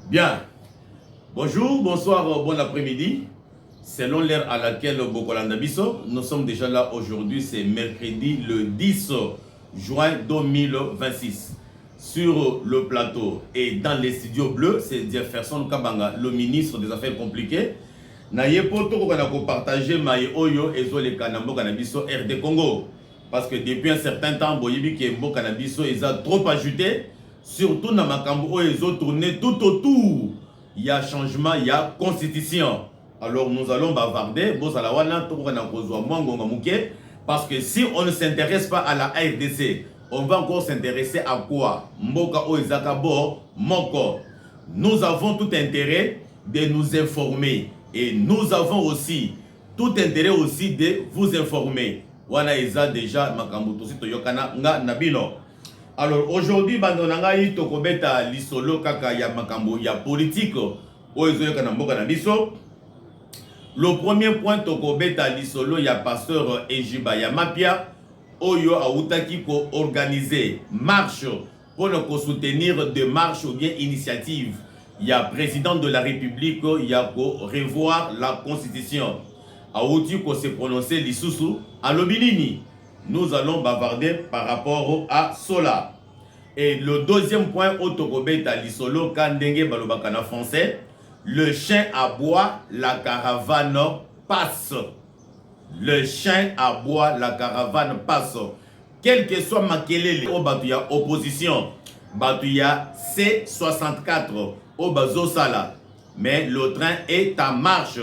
Bien. Bonjour, bonsoir, bon après-midi. Selon l'heure à laquelle Bokolanda Bisso, nous sommes déjà là aujourd'hui, c'est mercredi le 10 juin 2026. Sur le plateau et dans les studios bleus, c'est Jefferson Kabanga, le ministre des Affaires compliquées. Naye poto ko kana ko partager mai oyo ezole kana mboka na biso RD Congo parce que depuis un certain temps boyibi ke mboka na biso eza trop ajouté surtout na makambo oyo ezo tourner tout autour. Il y a changement, il y a constitution. Alors nous allons bavarder bozala wana to kana kozwa mwangonga muke parce que si on ne s'intéresse pas à la RDC, on va encore s'intéresser à quoi? Mboka oyo ezaka bo moko. Nous avons tout intérêt de nous informer. Et nous avons aussi tout intérêt aussi de vous informer. Wana eza déjà makambo to yokana nga nabino. Alors aujourd'hui bandonanga yi tokobeta lisolo kaka ya makambo ya politique oyo yokana mboka na biso. Le premier point tokobeta lisolo ya pasteur Ejiba ya Mapia oyo autaki ko organiser marche pour ne soutenir de marche ou bien initiative. Il y a président de la République, il y a pour revoir la constitution. Aouti ko se prononcer l'Issoussou à l'Obilini. Nous allons bavarder par rapport à cela. Et le deuxième point, Otokobeta l'Issolo, Kandenge Balobakana français, le chien aboie, la caravane passe. Le chien aboie, la caravane passe. Quel que soit Makelele, Obatuya opposition, Batuya C64. Au bazo sala, mais le train est en marche.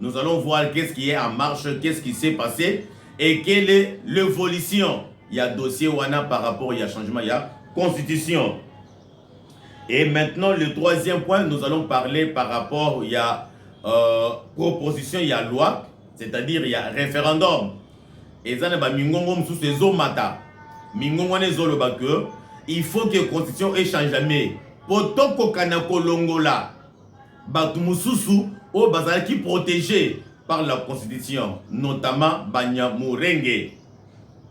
Nous allons voir qu'est-ce qui est en marche, qu'est-ce qui s'est passé et quelle est l'évolution. Il y a dossier wana par rapport, il y a changement, il y a constitution. Et maintenant le troisième point, nous allons parler par rapport, il y a proposition, il y a loi, c'est-à-dire il y a référendum. Et ça ne va mingongo sous ces mata. Mingongo ne zolo que il faut que la constitution échange jamais. Potoko kanako longola batu mususu o bazalaki protégé par la constitution, notamment Banya Murenge.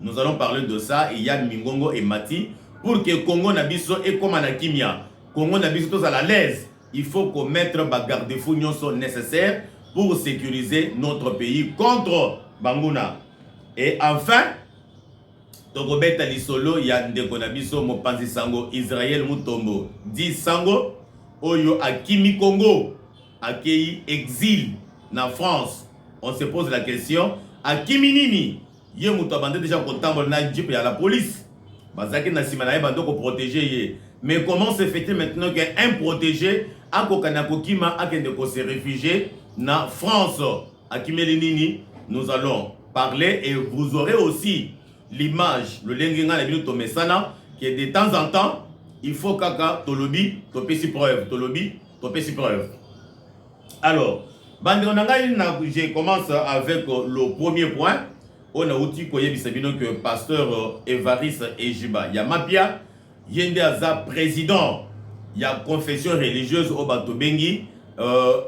Nous allons parler de ça. Il y a Mingongo et Mati pour que Congo nabiso et comme Kimia Congo nabiso tous à la l'aise. Il faut qu'on mette ba garde-fou nécessaires pour sécuriser notre pays contre Banguna. Et enfin Tokobeta lisolo ya ndeko na biso mopanzi sango Israël Mutombo di sango oyo akimi Congo akei exil na France. On se pose la question akimi nini ye muto abandé déjà kotambola na jeep ya la police bazaki na sima na ye bando ko protéger ye. Mais comment se fait-il maintenant qu'un protégé akokana kokima akende ko se réfugier na France akimeli nini? Nous allons parler et vous aurez aussi l'image, le lengenga la minute tomesana, qui est de temps en temps, il faut kaka tolobi, topé si preuve, tolobi, topé si preuve. Alors, je commence avec le premier point. On a outil koye bisabino que pasteur Evaris Ejiba Yamapia, yende aza président, il y a confession religieuse au Batobengi,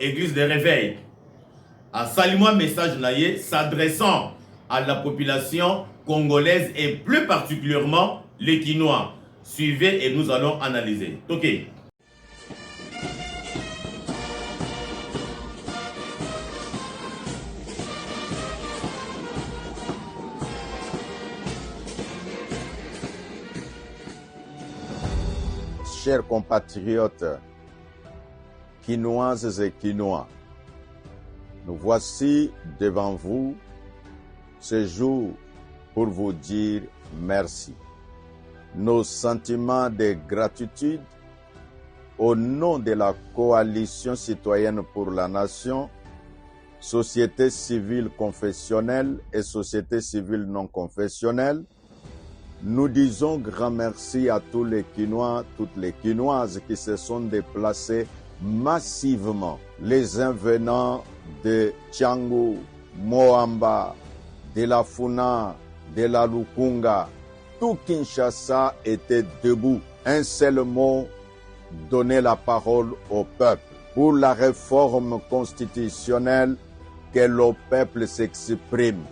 église de réveil. À saluer un message naïe s'adressant à la population congolaise et plus particulièrement les Quinois. Suivez et nous allons analyser. Ok. Chers compatriotes, Quinoises et Quinois, nous voici devant vous ce jour pour vous dire merci. Nos sentiments de gratitude au nom de la coalition citoyenne pour la nation, société civile confessionnelle et société civile non confessionnelle, nous disons grand merci à tous les Quinois, toutes les Quinoises qui se sont déplacés massivement, les uns venant de Tchangou, Moamba, de la Funa, de la Lukunga. Tout Kinshasa était debout. Un seul mot, donner la parole au peuple. Pour la réforme constitutionnelle, que le peuple s'exprime.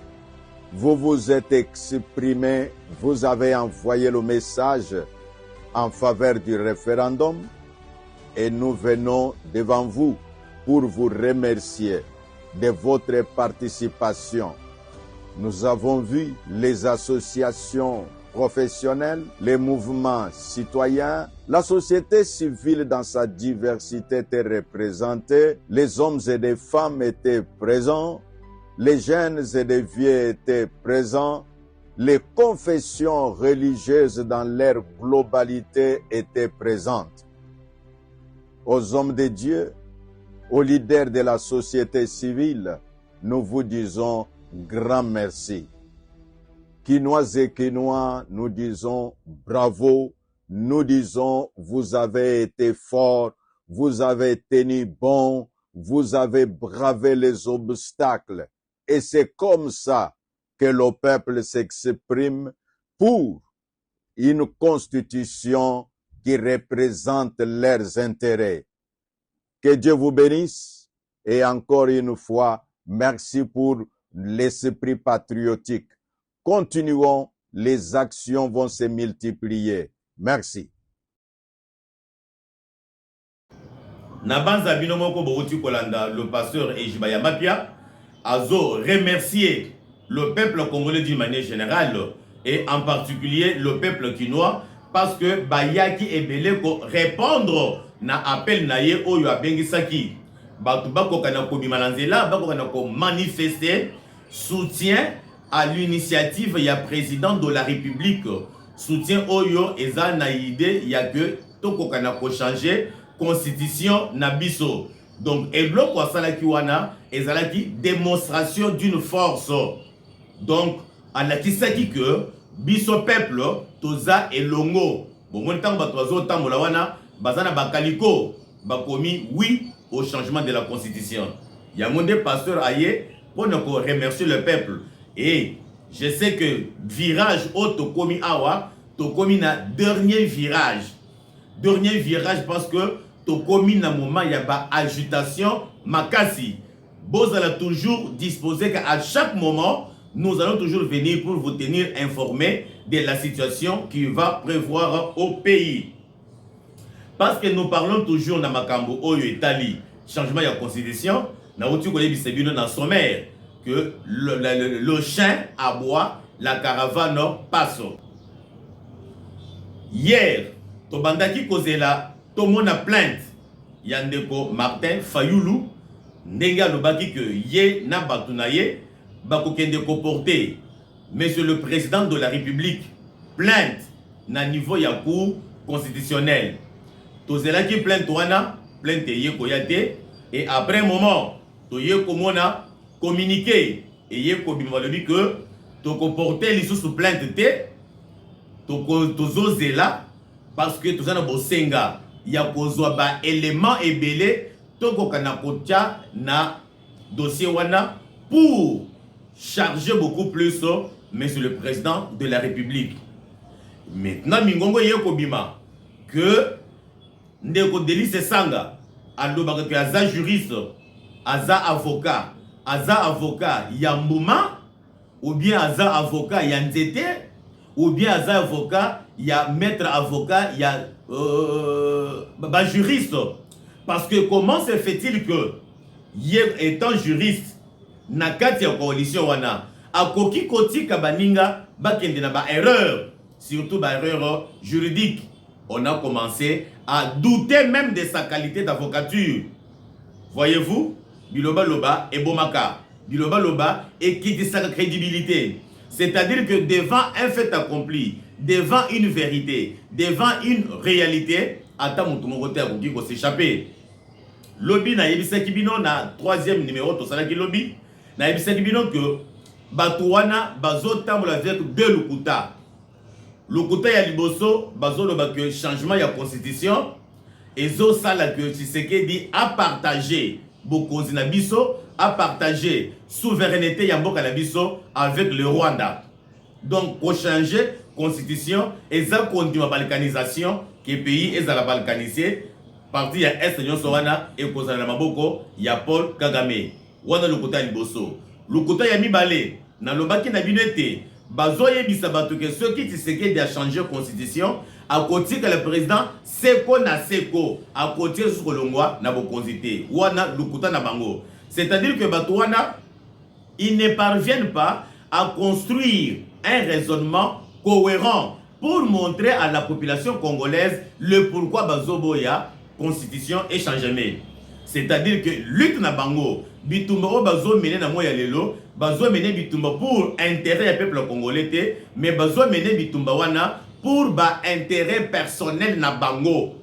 Vous vous êtes exprimé, vous avez envoyé le message en faveur du référendum. et nous venons devant vous pour vous remercier de votre participation. Nous avons vu les associations professionnelles, les mouvements citoyens, la société civile dans sa diversité était représentée, les hommes et les femmes étaient présents, les jeunes et les vieux étaient présents, les confessions religieuses dans leur globalité étaient présentes. Aux hommes de Dieu, aux leaders de la société civile, nous vous disons grand merci. Quinois et Quinois, nous disons bravo, nous disons vous avez été forts, vous avez tenu bon, vous avez bravé les obstacles. Et c'est comme ça que le peuple s'exprime pour une constitution qui représente leurs intérêts. Que Dieu vous bénisse et encore une fois, merci pour l'esprit patriotique. Continuons, les actions vont se multiplier. Merci. Nabanza Binomoko Boruti Kolanda, le pasteur Ejibaya Mapia, Azo remercier le peuple congolais d'une manière générale et en particulier le peuple quinois parce que Bayaki et Beleko répondre na appel naye oyo abengisaki. Batu bako kana ko bimalanzela, bako kana ko manifester soutien à l'initiative ya président de la République. Soutien oyo eza na idée ya que toko kana ko changer constitution na biso. Donc eloko asalaki wana ezalaki démonstration d'une force. Donc alakisaki que biso peuple toza elongo. Bon mon temps bato azo tambola wana bazana bakaliko bakomi oui au changement de la constitution. Yamonde pasteur aye pour nous remercier le peuple. Et je sais que virage au tokomi awa, tokomi na dernier virage. Dernier virage parce que tokomi na moment il y a ba agitation makasi. Vous allez toujours disposer qu'à chaque moment nous allons toujours venir pour vous tenir informés de la situation qui va prévoir au pays. Parce que nous parlons toujours dans Makambo Oyo Italie, changement de la constitution, na outil qu'on est dans sommaire que le chien aboie, la caravane passe. Hier, Tobandaki Kozela, tout le monde a plainte. Yandeko Martin Fayoulou, Nenga Lobaki que Ye na Batunaye, Bako Kendeko porté. Monsieur le président de la République, plainte na niveau ya cour constitutionnel. Tozela qui plainte Toana, plainte Ye Koyate, et après un moment, Toye Komona communiqué, et Ye Kobimalobi que Toko porté l'issue sous plainte te, Tozo Zela, parce que Tozana Bosenga, ya kozwa ba élément ebele toko kana kotia na dossier wana pour charger beaucoup plus monsieur le président de la République. Maintenant mingongo yeko bima que ndeko Delice Sanga alobaka que aza juriste, aza avocat ya Mbuma ou bien aza avocat ya Nzete ou bien aza avocat ya maître avocat ya juriste. Parce que comment se fait-il que hier étant juriste nakati ya coalition wana akoki koti kabaninga bakende na ba erreur, surtout ba erreur juridique. On a commencé à douter même de sa qualité d'avocature. Voyez-vous, biloba loba et bomaka, biloba loba et qui dit sa crédibilité. C'est-à-dire que devant un fait accompli, devant une vérité, devant une réalité, ata mutu mokote akoki ko s'échapper. Lobby na yebisaki bino na troisième numéro to salaki lobby na yebisaki bino que batu wana bazotambola avec deux lukuta. Lukuta ya liboso bazoloba que changement ya constitution ezo sala que Tshisekedi a partagé bokonzi na biso, a partagé souveraineté ya mboka na biso avec le Rwanda. Donc pour changer constitution et ça continue la balkanisation que le pays est à la balkanisé parti ya est nyonso wana et kozala na maboko ya Paul Kagame wana lokuta liboso lokuta ya mibale na lobaki na binete bazoye bisa bato que ceux qui Tshisekedi a changé constitution à côté que le président seko na seko à côté sur kolongwa na bokonzité wana lukuta na bango. C'est-à-dire que Batouana, ils ne parviennent pas à construire un raisonnement cohérent pour montrer à la population congolaise le pourquoi Bazoboya, constitution et changement. C'est-à-dire que lutte na bango, bitumba bazo mené na moya lelo, bazo mené bitumba pour intérêt du peuple congolais, mais bazo mené bitumba wana pour ba intérêt personnel na bango.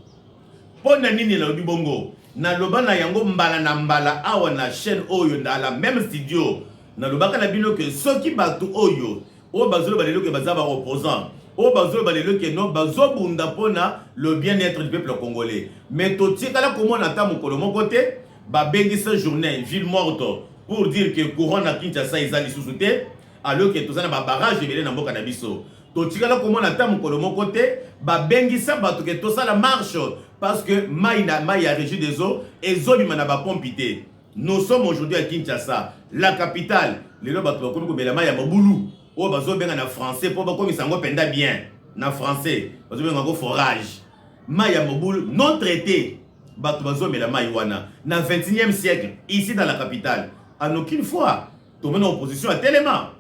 Pona nini la bongo. Na loba na yango mbala awa na chaîne oyo na la même studio na loba ka na bino que soki batu oyo o bazolo balelo ke bazaba opposant o bazolo balelo ke no bazo bunda pona le bien-être du peuple congolais mais to tikala comment na ta mokolo moko te ba bengi cette journée ville morte pour dire que courant na Kinshasa ezali sous-souté alors que tozana ba barrage ebele na mboka na biso to tikala comment na ta mokolo moko te ba bengi sa batu ke to sala marche parce que Maïna a régi des eaux et Zobima n'a pas pompité. Nous sommes aujourd'hui à Kinshasa, la capitale. Les gens qui ont dit Maya Moboulou, ou bazo benga na français pour comme ça penda bien na français, bazo benga go forage. Maya Moboulou non traité. Bazo mela Maïwana na 21e siècle ici dans la capitale. En aucune fois, tout le monde en opposition à tellement.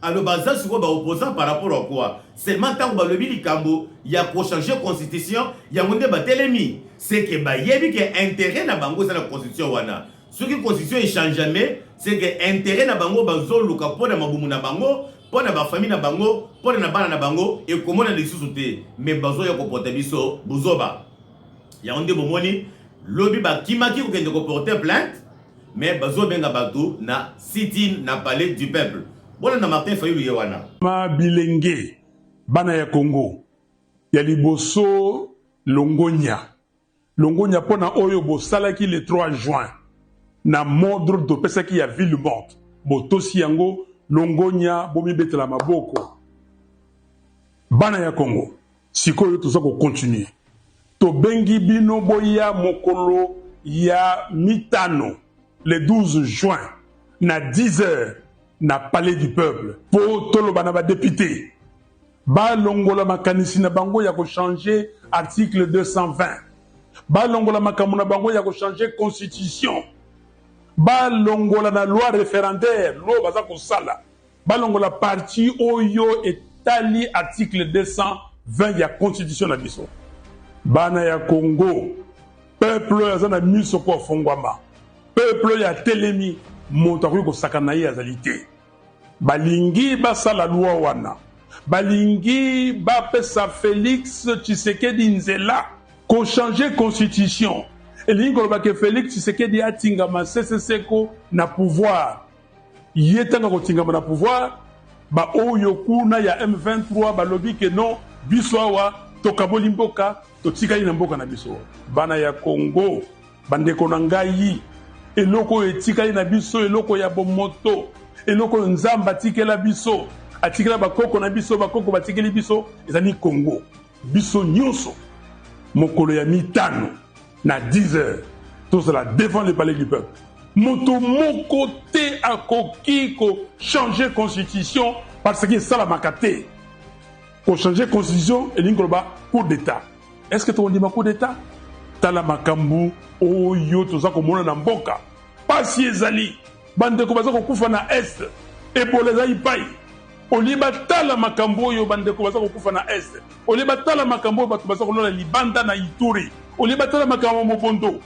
Alors, bazar sur quoi opposant par rapport à quoi? Seulement tant que le bili kambo, il y a pour changer la constitution, il y a un débat télémi. C'est que bah yebi que intérêt na bango c'est la constitution wana. Ce qui constitution il change jamais, c'est que intérêt na bango bazol luka pour na mabumu na bango, pour na ba famille na bango, pour na bana na bango et comment na lisouté. Mais bazo ya ko porter biso buzoba. Il y a un débat moni, lobby ba kimaki ko kende ko porter plainte, mais bazo benga batu na sit-in na palais du peuple. Voilà na Martin Fayulu yewana. Ma bilenge bana ya Congo ya liboso Longonia. Longonia pona oyo bo salaki le 3 juin na modre do pesaki ya ville morte. Botosi yango Longonia bomi betela maboko. Bana ya Congo sikoyo toza ko continuer. To bengi bino boya mokolo ya mitano le 12 juin na 10h na palais du peuple pour toloba na ba député ba longola makanisi na bango ya ko changer article 220 ba longola makamuna na bango ya ko changer constitution ba longola na loi référendaire lo baza ko sala ba longola parti oyo etali article 220 ya constitution na biso bana ya Congo peuple azana miso ko fongwama peuple ya telemi moto akoki kosakana ye azali te balingi basala loi wana balingi bapesa Félix Tshisekedi nzela ko changer constitution elingi koloba ke Félix Tshisekedi atingama seseseko na pouvoir ye tanga kotingama na pouvoir ba oyo kuna ya M23 balobi ke non biso awa tokaboli mboka totikali na mboka na biso bana ya Congo bandeko na ngai eloko etikali na biso eloko ya bomoto eloko nzamba atikela biso atikela bakoko na biso bakoko batikeli biso ezali Congo biso nyonso mokolo ya mitano na 10h tozala devant le palais du peuple moto moko te akoki ko changer constitution parce que ça la makate ko changer constitution elingi koloba coup d'état est-ce que tu ondima coup d'état tala makambu oyo toza komona na mboka pasi ezali bandeko baza kokufa na est ebola ezali pai oliba tala makambo oyo bandeko baza kokufa na est oliba tala makambo oyo bato baza kolala libanda na Ituri oliba tala makambo mobondo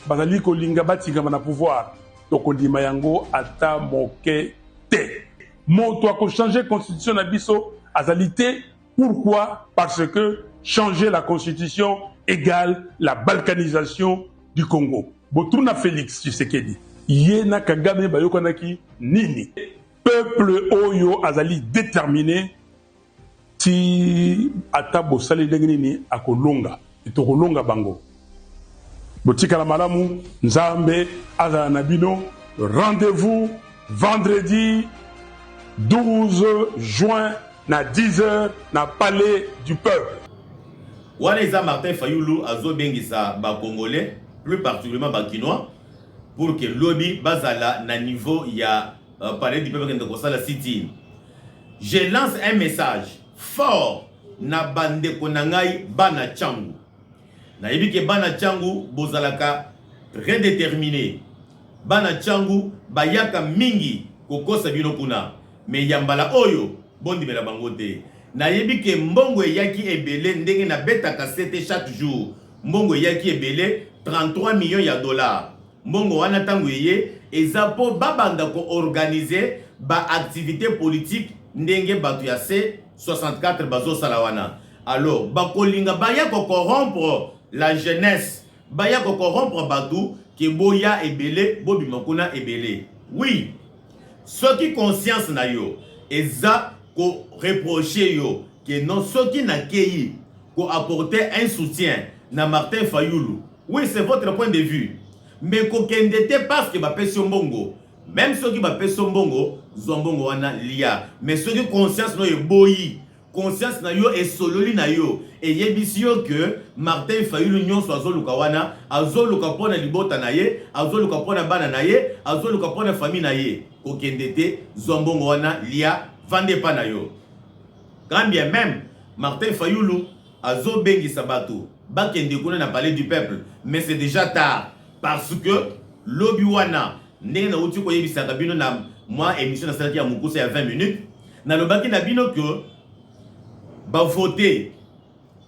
bazali kolinga batingama na pouvoir tokondima yango ata moke te moto akochanger constitution na biso azali te. Pourquoi? Parce que changer la constitution égale la balkanisation du Congo. Botuna Félix Tshisekedi yena Kagame bayokanaki nini peuple oyo azali déterminé ti ata bosali ndenge nini akolonga etokolonga bango botikala malamu nzambe azala na bino rendez-vous vendredi 12 juin na 10h na palais du peuple. Wana eza Martin Fayulu azobengisa ba Congolais, plus particulièrement ba Kinois, pour que lobby bazala na niveau ya palais du peuple de Kosala City. Je lance un message fort na bande konangai bana changu. Na yebi ke bana changu bozalaka très déterminé. Bana changu bayaka mingi kokosa bino kuna. Me yambala oyo bondi mela bangote. Na yebi ke mbongo yaki ebele ndenge na beta kasete chaque jour. Mbongo yaki ebele 33 millions ya dollars. Mbongo wana tangu yeye ezapo babanda ko organiser ba activité politique ndenge batu ya C64 bazo salawana. Alors bakolinga baya ko corrompre la jeunesse, baya ko corrompre batu ke boya ebele bobi makuna ebele. Oui, ce qui conscience na yo eza ko reprocher yo que non ce qui na keyi ko apporter un soutien na Martin Fayulu. Oui, c'est votre point de vue. Mais ko kendete parce que ba peso mbongo. Même ceux qui va payer son bongo, zombongo wana lia. Mais ceux qui conscience no boyi, conscience na yo et sololi na yo. Et yebisio que Martin Fayulu nyon so azoluka wana, azoluka pona libota na ye, azoluka pona bana na ye, azoluka pona famille na ye. Kokendete zombongo wana lia, vande pa na yo. Quand bien même Martin Fayulu azo bengi sabato, bakende kuna na palais du peuple, mais c'est déjà tard parce que lobby wana ndenge na uti ko yebisaka bino na moi émission na salaki ya mukusa ya 20 minutes na lobaki na bino que ba voter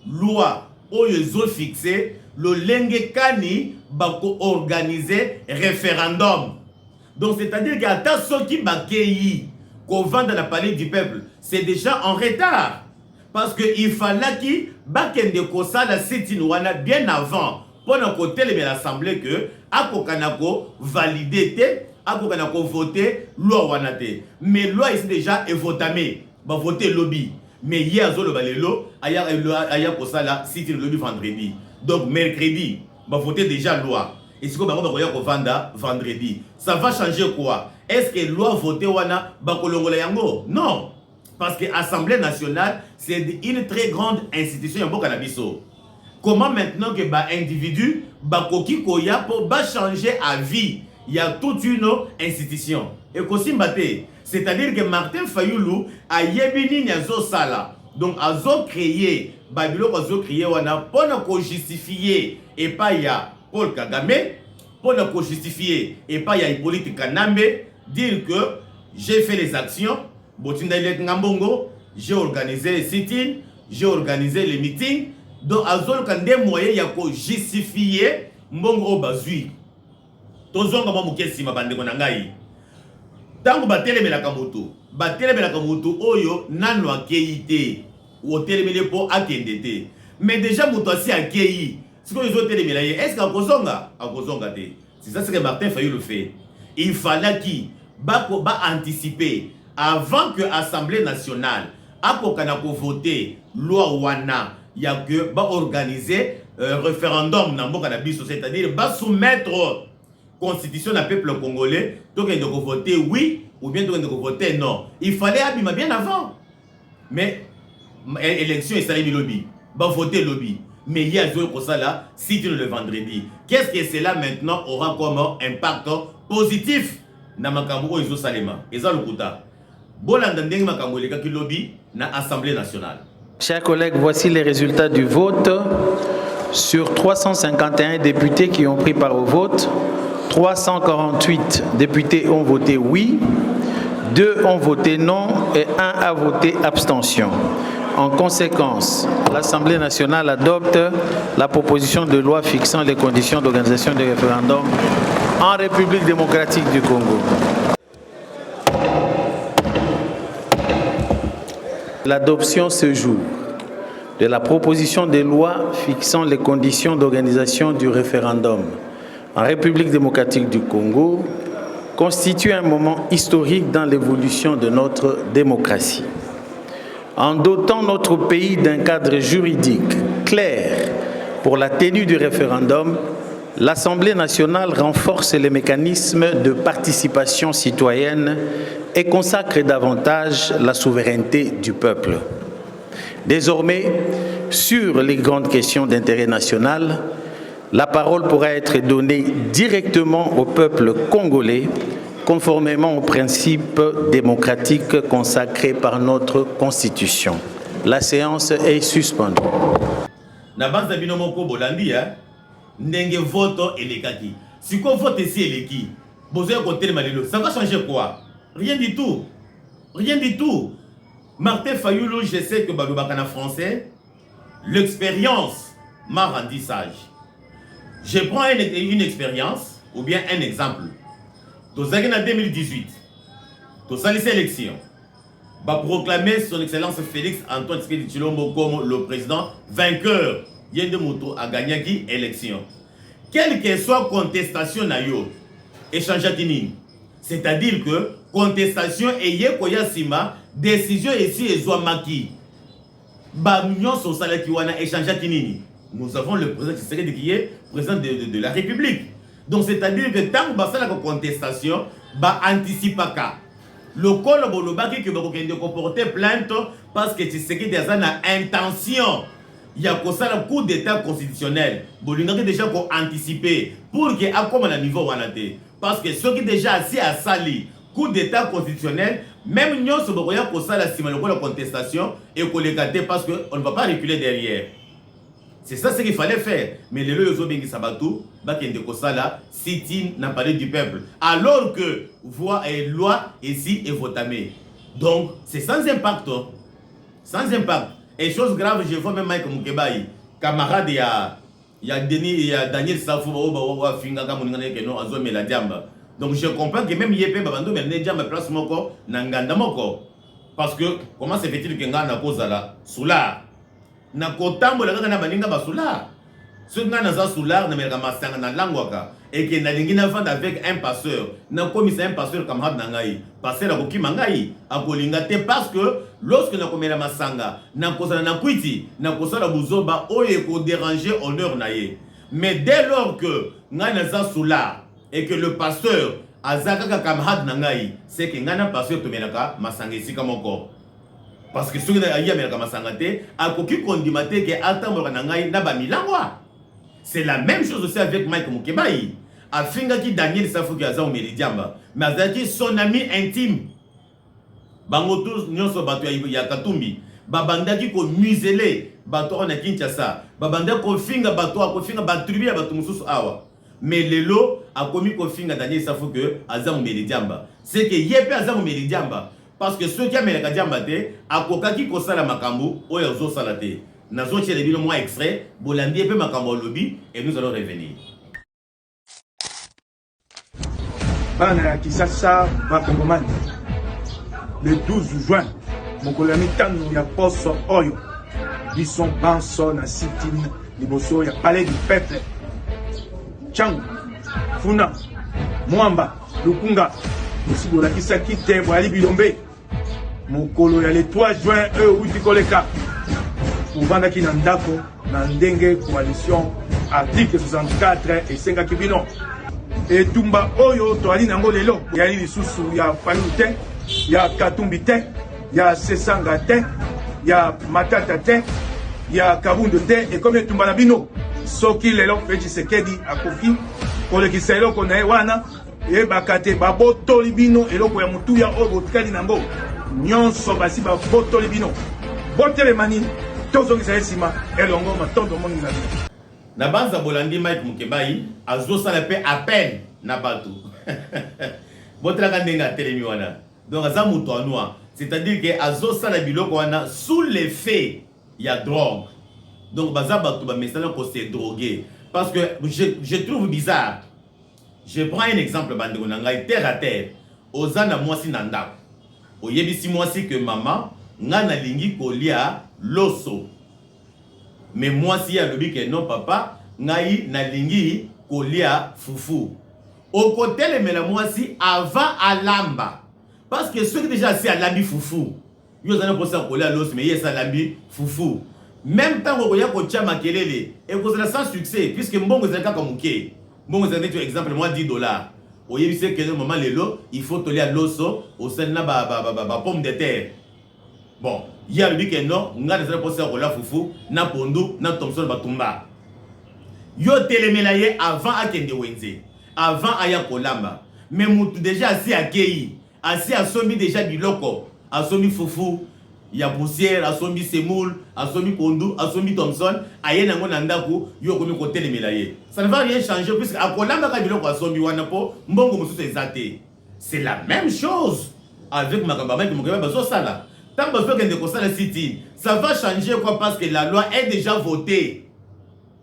loi oyo ezo fixer le lenge kani ba ko organiser référendum. Donc c'est-à-dire que ata soki bakei ko vendre na palais du peuple, c'est déjà en retard parce que il fallait ki bakende ko sala sitini wana bien avant pour na côté de l'assemblée que akokanako validé te akokanako voter loi wana te. Mais loi ici déjà est votamé ba voter lobby. Mais hier zo le balelo aya ko sala sitini lobby vendredi. Donc mercredi ba voter déjà loi. Et si ko ba ko ya ko vanda vendredi. Ça va changer quoi? Est-ce que loi voter wana ba kolongola yango? Non. Parce que Assemblée nationale c'est une très grande institution en Bokanabiso. Comment maintenant que ba individu ba koki koya pour ba changer à vie, il y a toute une institution. Et kosimbate, c'est-à-dire que Martin Fayulu a yebini nyazo sala. Donc azo créé babilo azo créé wana pour ne justifier et pas ya Paul Kagame, pour ne justifier et pas ya Hippolyte Kanambe dire que j'ai fait les actions, botinda ile ngambongo, j'ai organisé les sit-ins, j'ai organisé les meetings. Donc, azol kande moyen ya ko justifier mbongo bazui. Tozonga ba mukesi mabande ko nangai. Tangu batelemela kamutu. Batelemela kamutu oyo nanu akeite. O telemele po akendete. Mais déjà mutu asi akei. Ce que les autres telemela ye, est-ce qu'akozonga? Akozonga te. C'est ça ce que Martin Fayulu fait. Il fallait qu'il ba anticiper avant que l'Assemblée nationale akokanako voter loi wana. Il y a que va organiser référendum dans le Biso, c'est-à-dire va soumettre constitution du peuple congolais, donc il doit voter oui ou bien il doit voter non. Il fallait abîmer bien avant. Mais élection est salée lobby, va voter lobby. Mais il y a pour ça là, si tu le vendredi. Qu'est-ce que cela maintenant aura comme impact positif dans Makambo Iso Salema? Et ça le kuta. Bolanda ndenge Makambo le kaki lobby na Assemblée nationale. Chers collègues, voici les résultats du vote. Sur 351 députés qui ont pris part au vote, 348 députés ont voté oui, 2 ont voté non et 1 a voté abstention. En conséquence, l'Assemblée nationale adopte la proposition de loi fixant les conditions d'organisation des référendums en République démocratique du Congo. L'adoption ce jour de la proposition de loi fixant les conditions d'organisation du référendum en République démocratique du Congo constitue un moment historique dans l'évolution de notre démocratie. En dotant notre pays d'un cadre juridique clair pour la tenue du référendum, l'Assemblée nationale renforce les mécanismes de participation citoyenne et consacre davantage la souveraineté du peuple. Désormais, sur les grandes questions d'intérêt national, la parole pourra être donnée directement au peuple congolais, conformément aux principes démocratiques consacrés par notre Constitution. La séance est suspendue. Na banza bino moko bolandi ndenge vote elekaki. Si quoi vote ici eleki, bozoya côté malelo, ça va changer quoi? Rien du tout. Rien du tout. Martin Fayulu, je sais que balobakana français, l'expérience m'a rendu sage. Je prends une expérience ou bien un exemple. Dans 2018, dans cette élection, va proclamer son excellence Félix Antoine Tshisekedi Tshilombo comme le président vainqueur. Yende Moto a gagné qui élection. Quelle que soit contestation na yo, échange kinini. C'est-à-dire que contestation et yekoya sima décision ici et zoamaki. Ba nyon so salaki wana échange kinini. Nous avons le président Tshisekedi qui est président de la République. Donc c'est-à-dire que tant que la contestation ba anticipaka. Le col bolobaki que ba kokende comporter plainte parce que Tshisekedi a na intention. Il y a comme ça le coup d'état constitutionnel. Bolinga déjà qu'on anticiper pour que à comme à niveau wanate. Parce que ceux qui déjà assis à sali coup d'état constitutionnel, même nous sommes boya comme ça la sima le contestation et qu'on les gâter parce que on ne va pas reculer derrière. C'est ça ce qu'il fallait faire. Mais les lois bengi sabatou, bakende kosala sit-in n'a parlé du peuple. Alors que voix et loi ici est votamé. Donc c'est sans impact. Sans impact. Et chose grave, je vois même Mike Mukebaï, camarade il y a Denis, il y a Daniel Safou, Finga Kamunga Keno, Azome la Diamba. Donc je comprends que même Yepé Babando, mais Nedjamba place Moko, Nanganda Moko. Parce que comment se fait-il que Ngana Kozala, Soula, Nakotambo la Gana Baninga Basula, ce Ngana Soula, Namera Masanga Nangwaka, et que Nadingina vend avec un passeur, n'a commis un passeur camarade Nangaï, passeur à Koki Mangaï, à Kolingate, parce que lorsque nous avons Masanga, nous avons Kwiti, nous avons Buzoba, oye ko déranger honneur naïe. Mais dès lors que nous avons Soula et que le pasteur Azaka camarade Nangaï, c'est que nous avons pasteur Tomenaka, Masanga ici comme encore. Parce que ceux qui ont été Masangate, à Koki Kondimate, qui a attendu Nangaï, n'a pas mis la voix. C'est la même chose aussi avec Mike Mukebaï. Afinga qui Daniel Safou qui a ça au Méridiamba. Mais Azaki son ami intime. Bango tous nyonso bato ya Katumbi. Babanda qui ko muselé bato na Kinshasa. Babanda ko finga bato ko finga batribi ya bato mususu awa. Mais lelo a commis ko finga Daniel Safou que aza au Méridiamba. C'est que yepe aza au Méridiamba parce que ceux qui a melaka diamba te akokaki ko sala makambo oyo zo sala te. Nazo tchele bino moi extrait bolandi epe makambo lobby et nous allons revenir. Bana ya Kisasa bakongomani le 12 juin mokolo ya mitano ya poso oyo biso banso na sit-in liboso ya palais du peuple Changu Funa Mwamba Lukunga musibolakisaki te boyali bilombe mokolo ya le 3 juin oyo uti koleka uvandaki na ndako na ndenge coalition article 64 esengaki bino etumba oyo toali nango lelo yali lisusu ya Fayulu te ya Katumbi te ya Sesanga te ya Matata te ya Kabundu te ekomi etumba na bino soki lelo Félix Tshisekedi akoki kolekisa eloko na ye wana eyebaka te babotoli bino eloko ya motuya oyo botikali nango nyonso basi babotoli bino botelemani tozongisa ye nsima elongo matondo mongi na bino. Na banza bolandi Mike Mukebaï azo sala pe à peine na bato. Botra kandenga telemi wana. Donc aza muto anwa, c'est-à-dire que azo sala biloko wana sous l'effet il y a drogue. Donc baza bato ba mesala ko se droguer parce que je trouve bizarre. Je prends un exemple bandeko na ngai terre à terre. Ozana mwasi na ndako. Oyebisi mwasi que maman ngana lingi kolia loso. Mais moi si a lobi que non papa ngai na lingi kolia fufu. Au côté le mena moi si avant alamba parce que ceux qui déjà si alambi fufu yo zana posa kolia los mais yes alambi fufu. Même temps ko ya ko tia makelele et ko sans succès puisque mbongo zaka comme muké. Mbongo zana tu exemple moi $10. Au yebise que le moment lelo il faut tolia loso au sein na ba pomme de terre. Bon, il y a lui que non, on a des postes à la foufou, na pondu, na Thompson batumba. Yo télémelaye avant à Kende Wenze, avant à Yakolamba. Mais moutou déjà assis à Kei, assis à Somi déjà biloko, à Somi foufou, il y a poussière, asombi Semoul, asombi Kondou, asombi Thompson, aye nango nandaku, yo komi côté les médaillés. Ça ne va rien changer puisque à Kolamba Kabilo asombi wanapo, mbongo musu ezate. C'est la même chose avec Makababa qui m'occupe de ça. Tant que vous faites ça city, ça va changer quoi parce que la loi est déjà votée.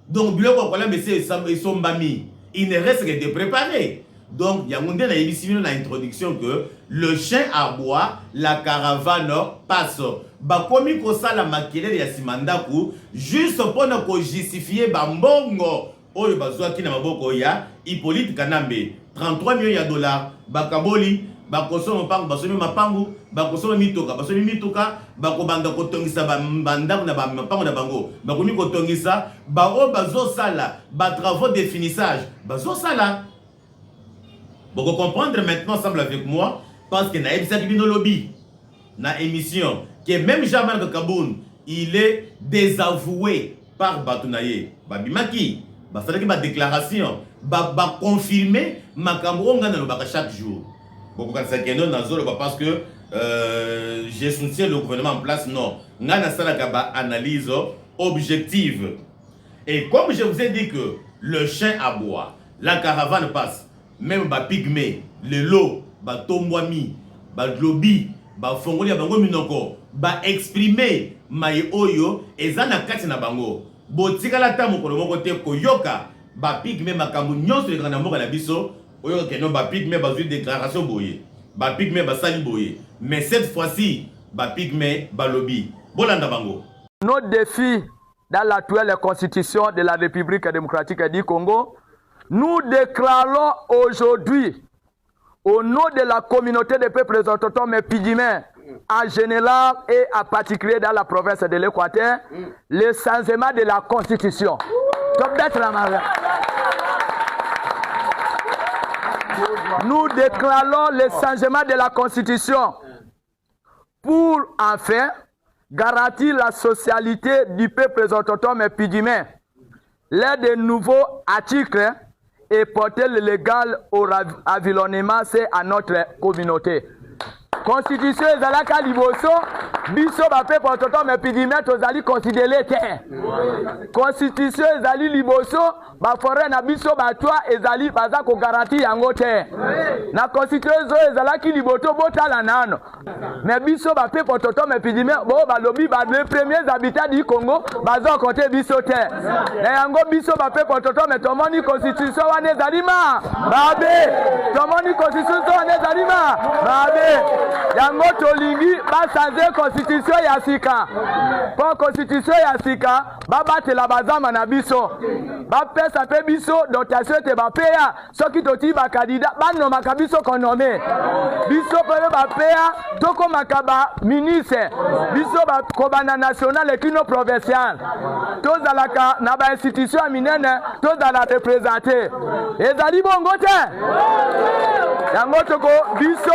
Donc bilo ko Kolamba c'est son bami. Il ne reste que de préparer. Donc, il y a une introduction que le chien aboie, la caravane passe. Bakomi kosa la maquille ya simandaku juste pour ne justifier bambongo. Oyo bazwa ki na maboko ya Hippolyte Kanambe 33 millions de dollars. Bakaboli, bakoso mpango, basomi mapangu, bakoso mitoka, basomi mitoka, bakobanda kotongisa banda na mapango na bango. Bakomi kotongisa, ba o bazo sala, ba travaux de finissage, bazo sala. Vous comprendre maintenant, semble avec moi, parce que na episode bino lobby, na émission, que même Jean-Marc Kaboun, il est désavoué par Batounaye. Babimaki, basala ki ba déclaration, ba confirmer makambo nga na lobaka chaque jour. Beaucoup quand c'est que non nazolo parce que j'ai soutenu le gouvernement en place, non. Nga na sala ka ba analyse objective. Et comme je vous ai dit que le chien aboie, la caravane passe. Même ba pygmé, le lot, ba tombwami, ba globi, ba fongoli bango minoko, ba exprimer mai oyo ezana kati na bango. Botika la tamu ko moko te koyoka, ba pygmé makambu nyonso le na mboka na biso, oyo ke no ba pygmé ba zui déclaration boye. Ba pygmé ba sali boye. Mais cette fois-ci, ba pygmé ba lobby. Bolanda bango. Nos défis dans l'actuelle constitution de la République démocratique du Congo. Nous déclarons aujourd'hui, au nom de la communauté des peuples autochtones et pygmées, en général et en particulier dans la province de l'Équateur, le changement de la Constitution. Nous déclarons le changement de la Constitution pour enfin garantir la socialité du peuple autochtone et pygmée. L'un des nouveaux articles et porter le légal au environnement, c'est à notre communauté. Constitution ezalaka liboso biso bape pototo me pigime tozali considéré terre. Constitution ezali liboso ba forêt na biso batwa ezali baza ko garantie yango terre. Na constitution ezalaki liboto botala nano. Mais biso bape pototo me pigime bo balobi ba les premiers habitants du Congo baza côté biso terre. Na yango biso bape pototo me tomoni constitution wana ezali ma babe. Tomoni constitution wana ezali ma babe. Yango tolingi basanze constitution ya sika. Po constitution ya sika babatela bazama na biso. Bapesa pe biso dotation te bapeya soki toti ba candidat banoma ka biso konome. Biso pe bapeya toko makaba ministre. Biso ba kobana national et kino provincial. Tozalaka na ba institution minene tozala représenter. Ezali bongo te. Yango toko biso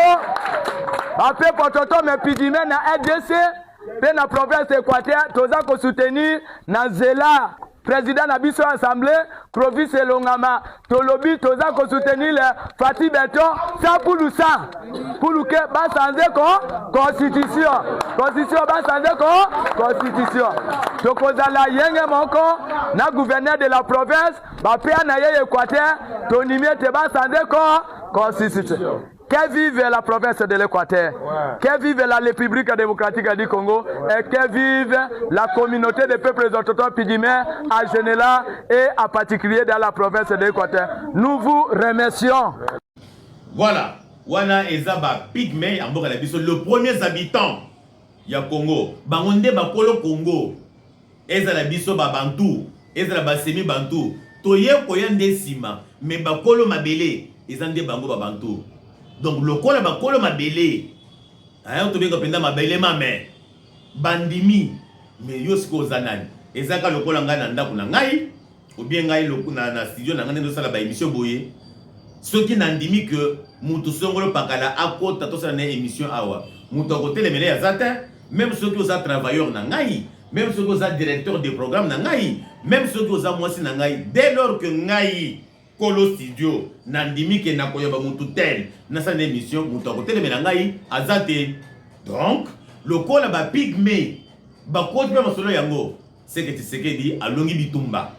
après pototo me pidime na RDC pe na province Équateur toza ko soutenir na Zela président na biso assemblée province Elongama tolobi toza ko soutenir le Fati Beton ça pour que ba sanze ko constitution ba sanze ko constitution tokozala yenge moko na gouverneur de la province ba pe na ye Équateur tonimie te ba sanze ko constitution. Que vive la province de l'Équateur, que vive la République démocratique du Congo et que vive la communauté des peuples autochtones pygmées en général et en particulier dans la province de l'Équateur. Nous vous remercions. Voilà, wana ezaba pygmée en Boka Biso, le premier habitant ya Congo. Bangonde bakolo Congo. Ezala biso ba bantu, ezala ba semi bantu. Toye koyande sima, mais bakolo mabele, ezande bango ba bantu. Donc le col bakolo mabele ayo to beka penda mabele mame bandimi mais yosko zanani ezaka le col ngana ndako na ngai ou bien ngai le na studio na ngana ndo sala ba émission boye soki nandimi que mutu songolo pakala akota to sala na émission awa mutu ko telemele ya zata même ceux qui ont travailleur na ngai même ceux qui ont directeur de programme na ngai même ceux qui ont mwasi na ngai dès lors que ngai Kolo studio nandimi ke nakoyoba mutu tel na sa émission mutu akotelemela ngai azate. Donc le col ba pygmée ba côté ba solo yango c'est que Tshisekedi alongi bitumba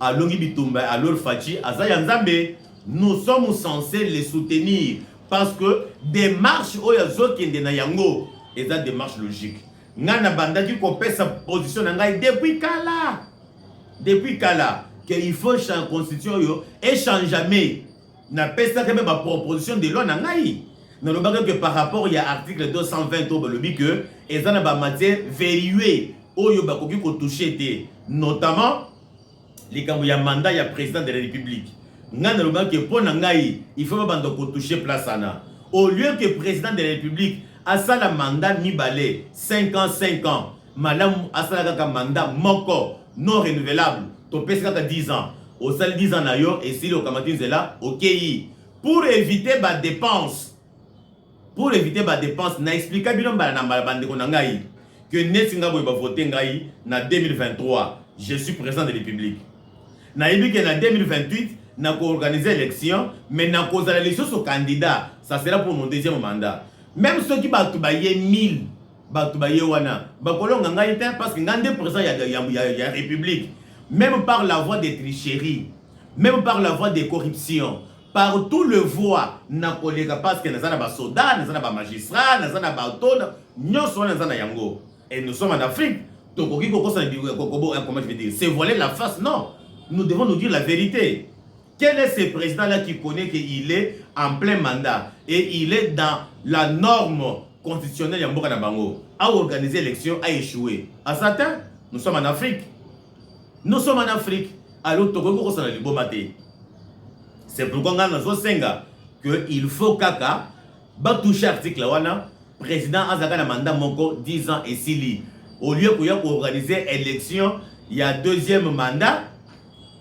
alors Fachi Azaya Nzambe, nous sommes censés les soutenir parce que des marches oyazo kende na yango et ça des marches logiques ngana banda qui compère sa position ngai depuis kala que il faut changer constitution yo et change jamais na pesa que ma proposition de loi ngai na le bagage que par rapport il y a article 220 au lobby que et ça na ba matière verrouillée oyo ba koki ko toucher notamment les il y a mandat, il y a président de la République. Il faut pas toucher place. Au lieu que le président de la République a un mandat mi-balé, 5 ans, madame a un mandat non renouvelable, tu peux 10 ans. Au sein de 10 ans, et si le Kamatin est là, ok. Pour éviter les dépenses, n'a expliqué bien que Netinga va voter en 2023. Je suis président de la République. En 2028, nous avons organisé l'élection, mais nous avons organisé l'élection sur candidat. Ça sera pour mon deuxième mandat. Même ceux qui ont 1000, parce que nous présent, il y a la République. Même par la voie des tricheries, même par la voie des corruptions, par tout le voie, parce que nous avons des soldats, nous avons des magistrats, nous avons des yango. Et nous sommes en Afrique. Comment je vais dire? C'est voiler la face? Non. Nous devons nous dire la vérité. Quel est ce président-là qui connaît qu'il est en plein mandat et il est dans la norme constitutionnelle Yamboka Nabango, a organisé l'élection, a échoué. À certains, nous sommes en Afrique. Nous sommes en Afrique. Alors, c'est pourquoi nous avons qu'il faut kaka toucher l'article président Azaka mandat Moko 10 ans et 6 lits. Au lieu d'organiser l'élection, il y a deuxième mandat.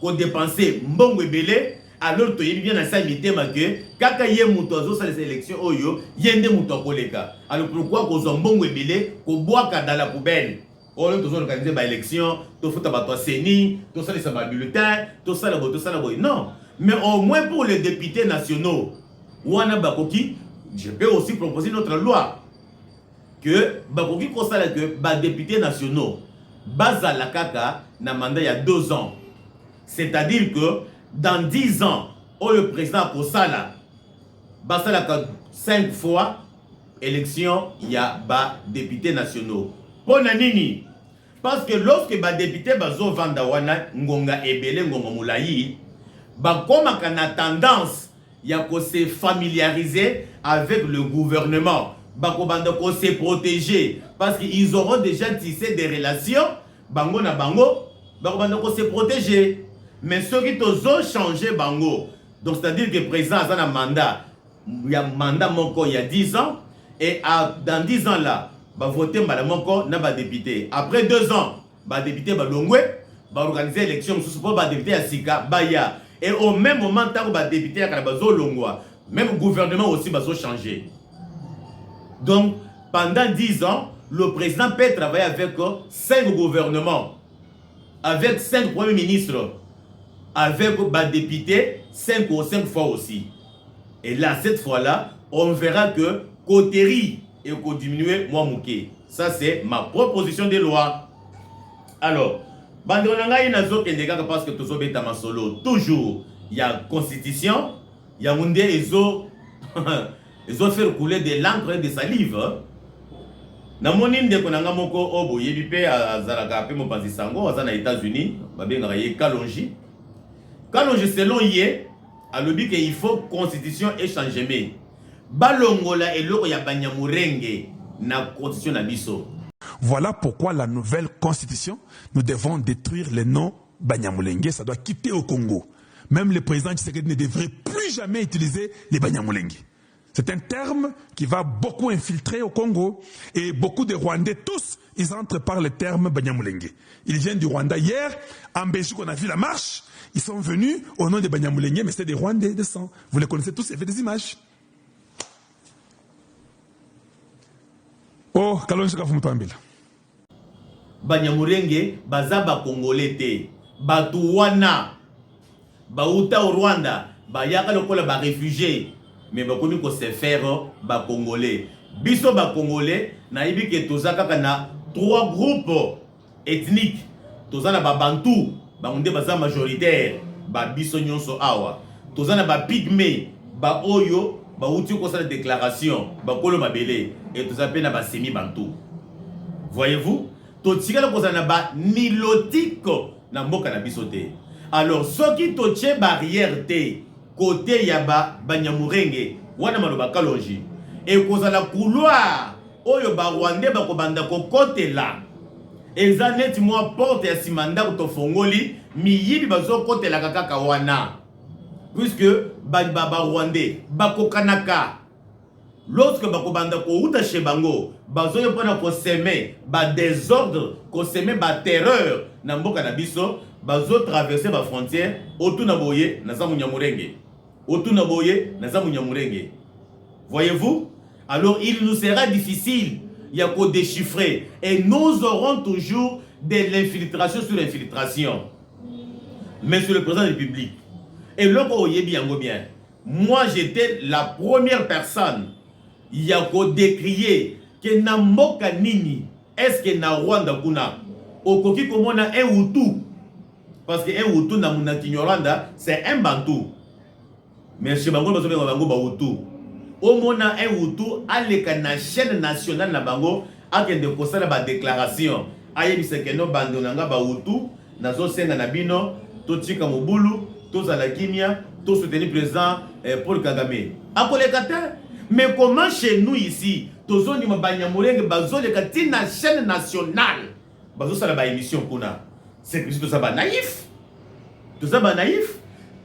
Qu'on dépensait mbongo ebele alors to yebi bien na sa mitema que kaka ye muto azo sa les élections oyo yende muto koleka alors pourquoi ko zo mbongo ebele ko boaka dans la poubelle on to zo organiser ba élection to futa ba to seni to sa les ba bulletin to sa la boy non mais au moins pour les députés nationaux wana bakoki je peux aussi proposer notre loi que bakoki ko sala que ba députés nationaux baza la kaka na mandat il y a 2 ans. C'est-à-dire que dans 10 ans, le président Kosala, Basala 5 fois, élection, il y a des députés nationaux. Pour Nanini, parce que lorsque les députés Bazo Vandawana, Ngonga Ebele, Ngonga Moulayi, comme on a tendance, il y a qu'on se familiariser avec le gouvernement, qu'on se protéger, parce qu'ils auront déjà tissé des relations, Bango na Bango, qu'on se protéger. Mais ceux qui ont changé Bango, donc c'est-à-dire que le président a un mandat, il y a un mandat Moko il y a 10 ans, et dans 10 ans là, va voter Moko n'a pas député. Après 2 ans, va député Balongwe, va organiser l'élection, va député à Sika, Baya. Et au même moment, tant que député à Kalabazo Longwa, même le gouvernement aussi va changer. Donc pendant 10 ans, le président peut travailler avec 5 gouvernements, avec 5 premiers ministres. Avec des députés 5 ou 5 fois aussi. Et là, cette fois-là, on verra que Koteri et qu'on diminue Mouamouké. Ça, c'est ma proposition de loi. Alors, parce que toujours, il y a constitution, il y a un ils ont fait couler de l'encre et de salive. Na monine de konanga moko obo yebipe a zalaka pe mo panzisango azana États-Unis, babenga ye Kalonji. Kalonji selon yé a lobi que il faut constitution et changement. Balongola et loko ya banyamurenge na constitution na biso. Voilà pourquoi la nouvelle constitution, nous devons détruire les noms Banyamulenge, ça doit quitter au Congo. Même le président Tshisekedi ne devrait plus jamais utiliser les Banyamulenge. C'est un terme qui va beaucoup infiltrer au Congo et beaucoup de Rwandais, tous, ils entrent par le terme Banyamulenge. Ils viennent du Rwanda. Hier, en Belgique, on a vu la marche. Ils sont venus au nom de Banyamulenge, mais c'est des Rwandais de sang. Vous les connaissez tous, il fait des images. Oh, Kalonji Kafumutambila. Banyamulenge, bazaba Congolais te. Batuwana. Bauta au Rwanda. Bayaka lokola ba réfugiés. Mais bakomi ko se faire ba Congolais. biso ba Congolais na yebi ke toza kaka na 3 groupes ethniques. Toza na ba Bantu, ba nde baza majoritaire, ba biso nyonso awa. Toza na ba Pygmée, ba oyo ba uti ko sa déclaration, ba kolo mabele et toza pe na ba semi Bantu. Voyez-vous? Totikala ko na ba nilotique na mboka na biso te. Alors soki totie barrière te côté ya ba Banyamulenge wana maloba kalonji et kozala couloir oyo ba Rwandais ba kobanda ko côté là eza neti mwa porte ya simanda ko fongoli miyibi bazo côté la kaka wana puisque ba Rwandais ba kokanaka lorsque ba kobanda ko uta chez bango bazo yo pona ko semer ba désordre ko semer ba terreur na mboka na biso bazo traverser ba frontière otuna boye na za Munyamulenge otuna boye na za Munyamulenge. Voyez-vous? Alors il nous sera difficile il y a qu'à déchiffrer et nous aurons toujours de l'infiltration sur l'infiltration. Mais sur le président de la République et là bien moi j'étais la première personne il y a qu'à décrier que na mboka nini est-ce que na Rwanda kuna okoki komona un Hutu parce que un Hutu na muna Kinyarwanda c'est un Bantu mais chez bango bazo benga bango ba Hutu au mona un Hutu aleka na chaîne nationale na bango akende kosala ba déclaration ayebi sekeno bando nanga ba Hutu nazo senga na bino totika mobulu tozala kimia to soutenir président Paul Kagame akoleka te. Mais comment chez nous ici tozoni Banyamulenge bazoleka tina chaîne nationale bazo sala ba émission kuna c'est que tout ça ba naïf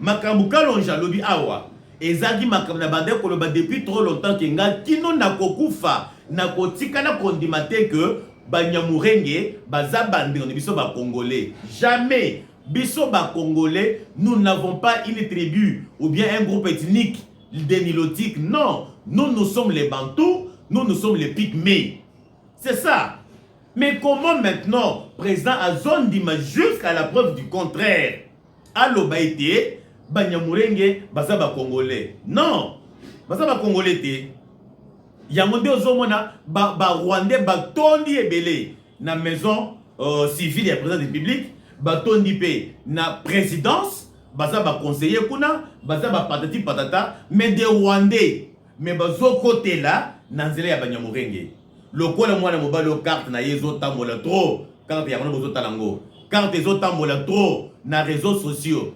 makambu kalonja lobi awa ezaki makambu na bande koloba depuis trop longtemps que nga kino na kokufa na kotika na kondimate que Banyamulenge baza bande on biso ba Congolais jamais biso ba Congolais nous n'avons pas une tribu ou bien un groupe ethnique des nilotiques, non, nous sommes les Bantous, nous sommes les Pygmées, c'est ça. Mais comment maintenant, président à zone d'image jusqu'à la preuve du contraire, allo baïté, Banyamulenge, bazaba Congolais, non, bazaba Congolais té, yangonde ozomona, ba Rwandais, ba tondi ebele, na maison civile et président de la République, ba tondi pe, na présidence, baza ba conseiller kuna baza ba patati patata mais des Rwandais mais bazo côté là nanzela ya Banyamulenge lokola mwana mobali o carte na yezo tambola trop carte ya bozo talango carte ezo tambola trop na réseaux sociaux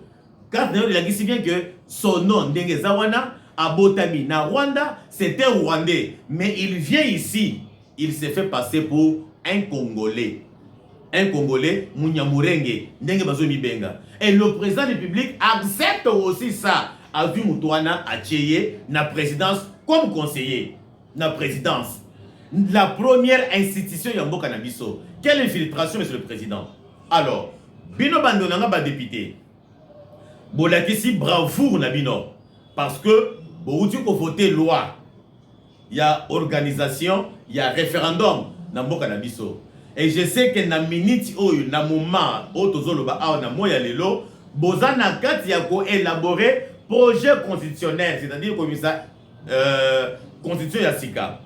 carte na il a dit si bien que son nom ndenge zawana abotami na Rwanda c'était Rwandais mais il vient ici il s'est fait passer pour un Congolais. Un Congolais, Munyamulenge, ndenge bazo mibenga. Et le président de la République accepte aussi ça. A vu Moutouana Acheye, na présidence comme conseiller. Na présidence. La première institution Yambo Canabiso. Quelle infiltration, monsieur le président? Alors, Bino Bandonanga ba député. Bolakisi bravoure na Bino. Parce que, vous ko voter loi. Il y a organisation, il y a référendum. Nambo Canabiso. Et je sais que na minute oyo na moment otozoloba awa na moya lelo bozana kati ya ko élaborer projet constitutionnel c'est-à-dire comme ça constitution ya sika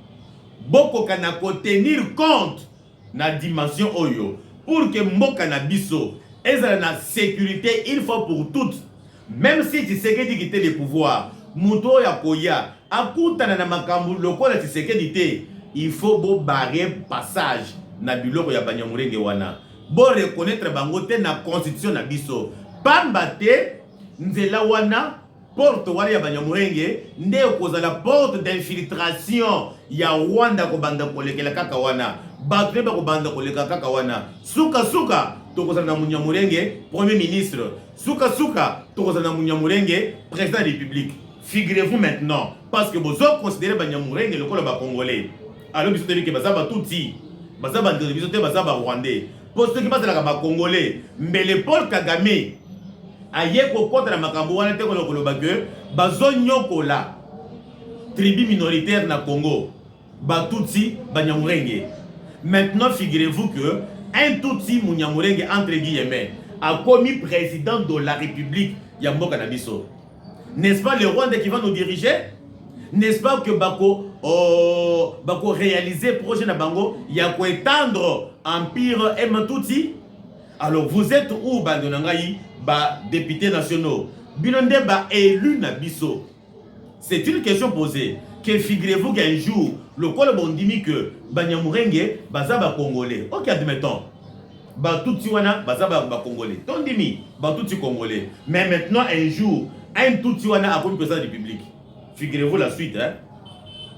boko kana ko tenir compte na dimension oyo pour que mboka na biso ezala na sécurité une fois pour toutes même si Tshisekedi quitte le pouvoir muto ya koya akutana na makambu lokola Tshisekedi te il faut bo barrer passage na biloko ya Banyamulenge wana bo reconnaître bango te na constitution na biso pamba te nzela wana porte wana ya Banyamulenge nde kozala porte d'infiltration ya Rwanda ko banda kolekela kaka wana bato ba ko banda koleka kaka wana suka tokozala na Munyamulenge premier ministre suka tokozala na Munyamulenge président de la République. Figurez-vous maintenant parce que vous considérez Banyamulenge le col ba Congolais alors biso te que bazaba touti bazaba de biso te bazaba Rwandais poste qui passe la ba Congolais mais le Paul Kagame aye ko contre makambo wana te ko loba que bazo nyokola tribu minoritaire na Congo ba Tutsi Banyamulenge. Maintenant figurez-vous que un Tutsi Munyamulenge entre guillemets a commis président de la République ya mboka na biso. N'est-ce pas le Rwanda qui va nous diriger? N'est-ce pas que bako réaliser projet na bango, ya ko étendre empire M-Tutsi? Alors vous êtes où bandonangai ba députés nationaux? Bilonde ba élu na biso. C'est une question posée. Que figurez-vous qu'un jour, le col bondimi que Banyamurenge bazaba congolais. OK, admettons. Ba tout wana bazaba ba congolais. Tondimi ba tout congolais. Mais maintenant un jour, un tout wana a comme président de la République. Figurez-vous la suite, hein.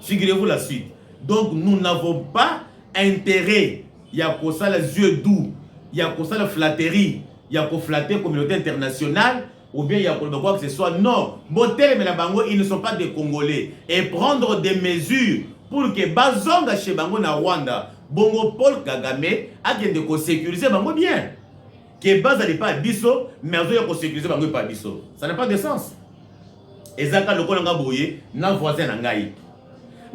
Figurez-vous la suite. Donc nous n'avons pas intérêt. Il y a pour ça les yeux doux, il y a pour ça la flatterie, il y a pour flatter la communauté internationale, ou bien il y a pour quoi que ce soit. Non, Botel et la Bango, ils ne sont pas des Congolais. Et prendre des mesures pour que Bazonga chez Bango na Rwanda, Bongo Paul Kagame, a de sécuriser Bango bien. Que Baza n'est pas biso, mais il faut sécuriser Bango pas biso. Ça n'a pas de sens. Et ça, quand le Kolanga Boye, n'a voisin na ngai.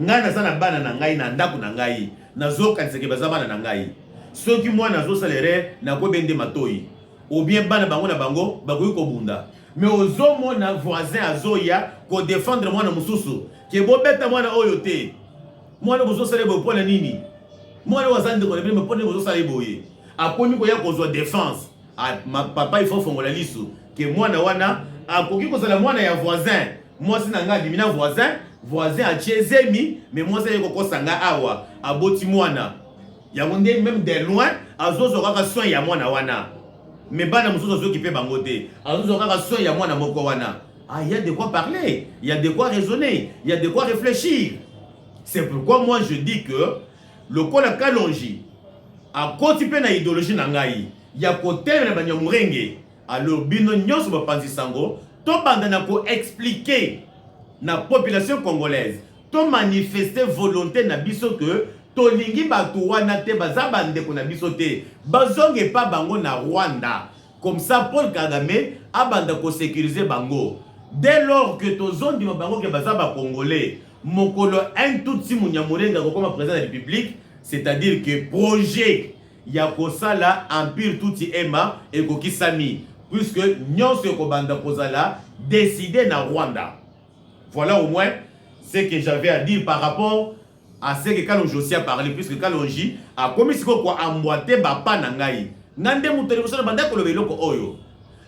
Nga na bana na ngai na ndaku na ngai. Na zo kaniseke bazabana na ngai. Ceux qui moi na zo salaire na ko bende matoi. Ou bien bana bango na bango, bakoyi ko bunda. Mais ozo mo na voisin azoya ko défendre moi na mususu. Ke bo beta moi na oyote. Moi na bozo salaire bo pona nini? Moi na wazande ko me pona bozo salaire boye. Aponi ko ya ko zo défense. Ma papa il faut fongola lisu. Que moi na wana akoki ko sala moi na ya voisin. Moi si na nga dimina voisin a Tchezemi, mais moi c'est Koko Sanga Awa, a Boti Mwana. Yaoundé même de loin, a Zozoraka soin ya Mwana Wana. Mais Bana Mousso qui fait bangote, a Zozoraka soin ya Mwana Moko Wana. Ah, il y a de quoi parler, il y a de quoi raisonner, il y a de quoi réfléchir. C'est pourquoi moi je dis que le Kola Kalonji a côté na idéologie Nangaï, il y a côté na Banyamurenge, alors Bino Nyos Bapanzi Sango, to bandana ko expliquer na population congolaise to manifester volonté na biso que to lingi batu wana te bazabande ko na biso te bazonge pa bango na Rwanda comme ça Paul Kagame abanda ko sécuriser bango dès lors que to zondi bango ke bazaba congolais mokolo un tout si Munyamurenga ko comme président de la République, c'est-à-dire que projet ya ko sala empire touti ema et ko kisami puisque nyonso ko banda kozala décider na Rwanda. Voilà au moins ce que j'avais à dire par rapport à ce que Kalonji aussi a parlé, puisque Kalonji a commis ce qu'on a emboîté bapa nangai. Nande mutele musona banda ko lobelo ko oyo.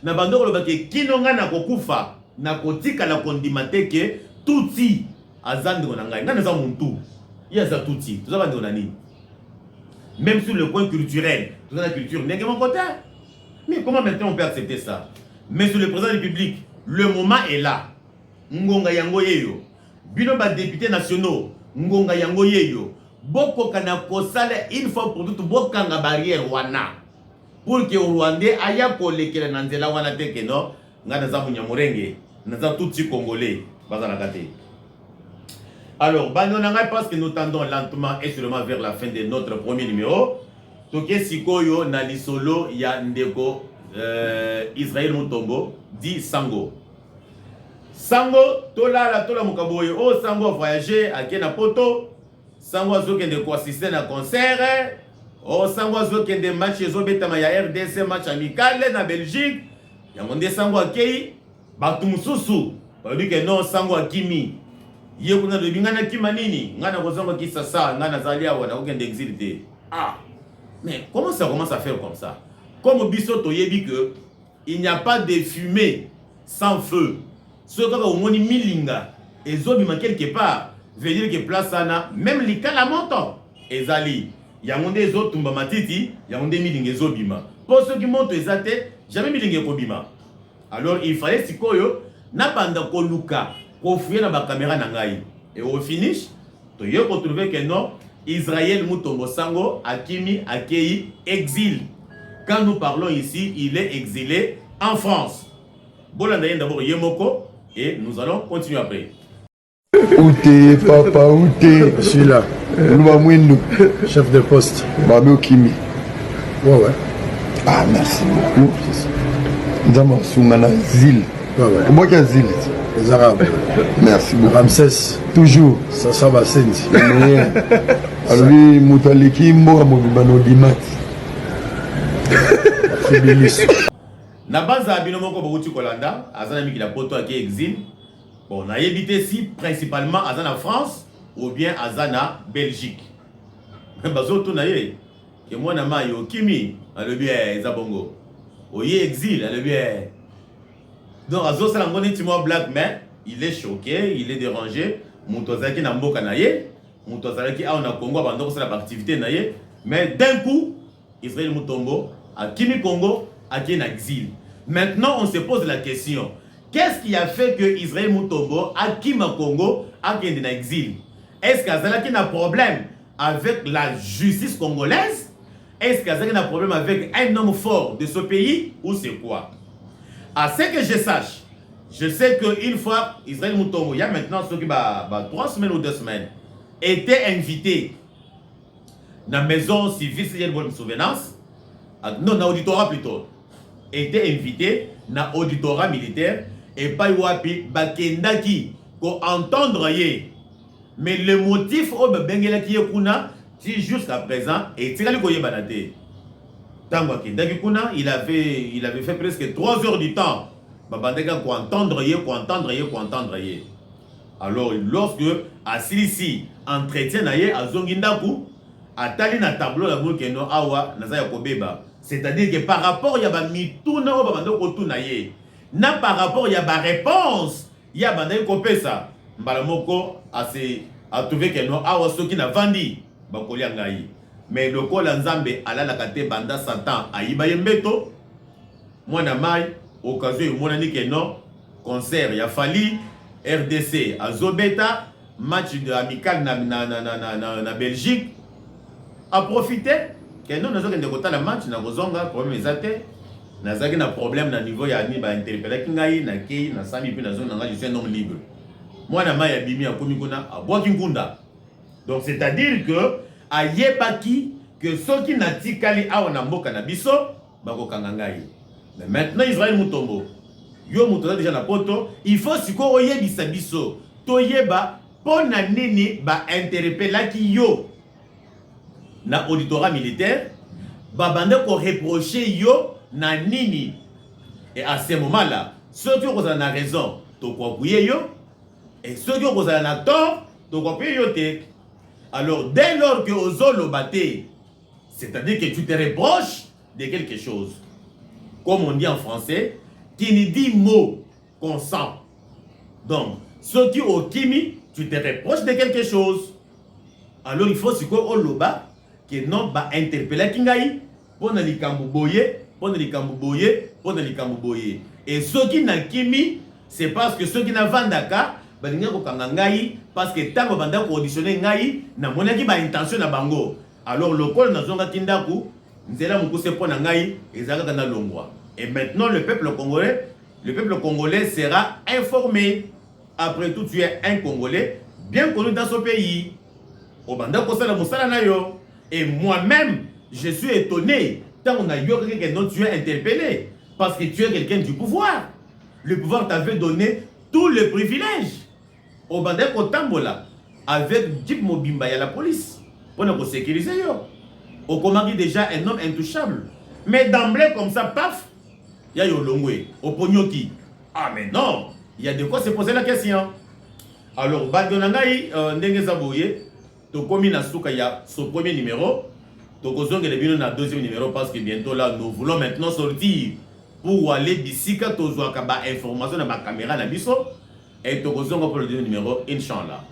Na bando ko lobake kinonga na kokufa na kotika la kondimate ke tuti azandi nangai. Nande za muntu. Ya za tuti. Tout ça bando nani. Même sur le point culturel, tout ça la culture n'est que mon côté. Mais comment maintenant on peut accepter ça? Mais sur le président de la République, le moment est là. Ngonga yango yeyo bino ba députés nationaux ngonga yango yeyo boko kana kosala une fois pour toutes bokanga barrière wana pour que Rwandais aya kolekela na nzela wana te ke no ngana za Munyamurenge na za tout congolais bazana kate. Alors banonanga parce que nous tendons lentement et sûrement vers la fin de notre premier numéro. Toke sikoyo na lisolo ya ndeko Israël Mutombo dit Sango. Sango, tola la tola mukaboye. Oh, Sango a voyagé à Kenapoto. Sango a zoké de quoi assister à concert. Oh, Sango a zoké de match zo betama ya RDC match amical na Belgique. Ya monde Sango a kei batumususu. Ba dit que non Sango a kimi. Ye kuna de bingana kima nini? Ngana ko Sango ki sasa, ngana zalia wana ko kende exilité. Ah. Mais comment ça commence à faire comme ça? Comme biso toyebi que il n'y a pas de fumée sans feu. Ce que au moni milinga et zobima quelque part veut dire que place sana même likala montant ezali yangonde zotumba matiti yangonde milinga zobima pour ceux qui montent ezate jamais milinga kobima. Alors il fallait sikoyo na banda ko luka ko fouiller na ba caméra na ngai et au finish to yo ko trouver que non Israël Mutombo Sango akimi akei exil. Quand nous parlons ici, il est exilé en France. Bolanda d'abord Yemoko. Et nous allons continuer après. Où t'es, papa, où t'es? Je suis là. Chef de poste. Babé Kimi. Ouais. Ah, merci beaucoup. Ndama Soumana Zil. Ouais. Comment qu'il y a Zil? Les Arabes. Merci beaucoup. Ramsès. Toujours. Ça va, Sendi. Alors, lui, Moutaliki, Mora Mobibano Dimati. Na banza abino moko bokuti kolanda azana miki la poto ake exil Bon, on a évité ici principalement à la France ou bien à la Belgique. Bazo tout naye. Que moi na ma yo kimi à le bien Zabongo. Oye exil à le bien. Donc Azo Salangoni Timo Black mais il est choqué, il est dérangé. Moutozaki na mboka naye, Moutozaki a on a Congo pendant que c'est l'activité naye, mais d'un coup Israël Mutombo a Kimi Congo a qui en exil. Maintenant on se pose la question, qu'est-ce qui a fait que Israël Mutombo a Kimi Congo a qui en exil? Est-ce qu'Azala qui a un problème avec la justice congolaise? Est-ce qu'Azala qui a un problème avec un homme fort de ce pays ou c'est quoi? À ce que je sache, je sais qu'une fois, Israël Mutombo, il y a maintenant ceux qui, 3 semaines ou 2 semaines, était invité dans la maison civile, si j'ai une bonne souvenance, non, dans l'auditorat plutôt, était invité dans l'auditorat militaire, et pas wapi, bakendaki, ko entendre ye. Mais le motif, oh, bengela ki kuna, si jusqu'à présent, et tirali koye banate. Tango kendaki kuna, il avait fait presque 3 heures du temps. Ko entendre ye. Alors, lorsque Asilisi entretient naye à Zongindaku, à tali na tableau la boule keno awa nazaya kobeba. C'est-à-dire que par rapport ya ba mituna o babando ko tunaye. Na par rapport ya ba réponse ya bandai kopesa. Mbala moko a trouvé que no awa soki na vandi bakolia ngai. Mais le kola nzambe alala kate banda Satan ayiba yembeto. Mwana mai occasion monani que non concert ya Fali RDC à Zobeta match de amical na Belgique a profité que non nazo kende kota la match na kozonga problème ezate nazaki na problème na niveau ya ni ba interpeller kingai na kei na sami puis na zone nga je suis un homme libre mwana mai ya bimi ya komi kuna abwaki nkunda. Donc c'est-à-dire que ayebaki que soki na tikali awa na mboka na biso bakokanga ngai. Mais maintenant Israël Mutombo yo mutoza déjà na poto il faut siko oyebisa biso toyeba pona nini ba interpellaki yo na auditorat militaire babande ko reprocher yo na nini. Et à ce moment là ceux qui ont la raison to kwa kuye yo et ceux qui ont la tort to kwa kuye yo te. Alors dès lors que ozolo baté, c'est-à-dire que tu te reproches de quelque chose, comme on dit en français, qui ne dit mot consent. Donc, ceux qui ont kimi, tu te reproches de quelque chose. Alors, il faut que oloba que non ba interpeller kingai pour na likambuboye, pour na likambuboye, pour na likambuboye. Et ceux qui n'a kimi, c'est parce que ceux qui n'a vandaka, balinga ko kangangai parce que tango banda ko auditionner ngai na monaki ba intention na bango. Alors, le col na zonga tindaku nzela mukuse pona ngai ezaka na longwa. Et maintenant le peuple congolais sera informé. Après tout, tu es un Congolais bien connu dans ce pays. Obanda kosala musala na yo. Et moi-même, je suis étonné tant on a eu que non tu es interpellé parce que tu es quelqu'un du pouvoir. Le pouvoir t'avait donné tous les privilèges. Obanda kotambola avec Jeep Mobimba y a la police pour nous sécuriser yo. Au Komari déjà un homme intouchable. Mais d'emblée comme ça, paf, il y a Yolongwe, au Pognoki. Ah mais non, il y a de quoi se poser la question. Alors, Badonangaï, Ndenge Zabouye, to komi na souka ya ce premier numéro, to kozonge le bino na deuxième numéro parce que bientôt là, nous voulons maintenant sortir pour aller d'ici quand to zoaka ba information na ba caméra na biso et to kozonge pour le deuxième numéro, Inch'Allah.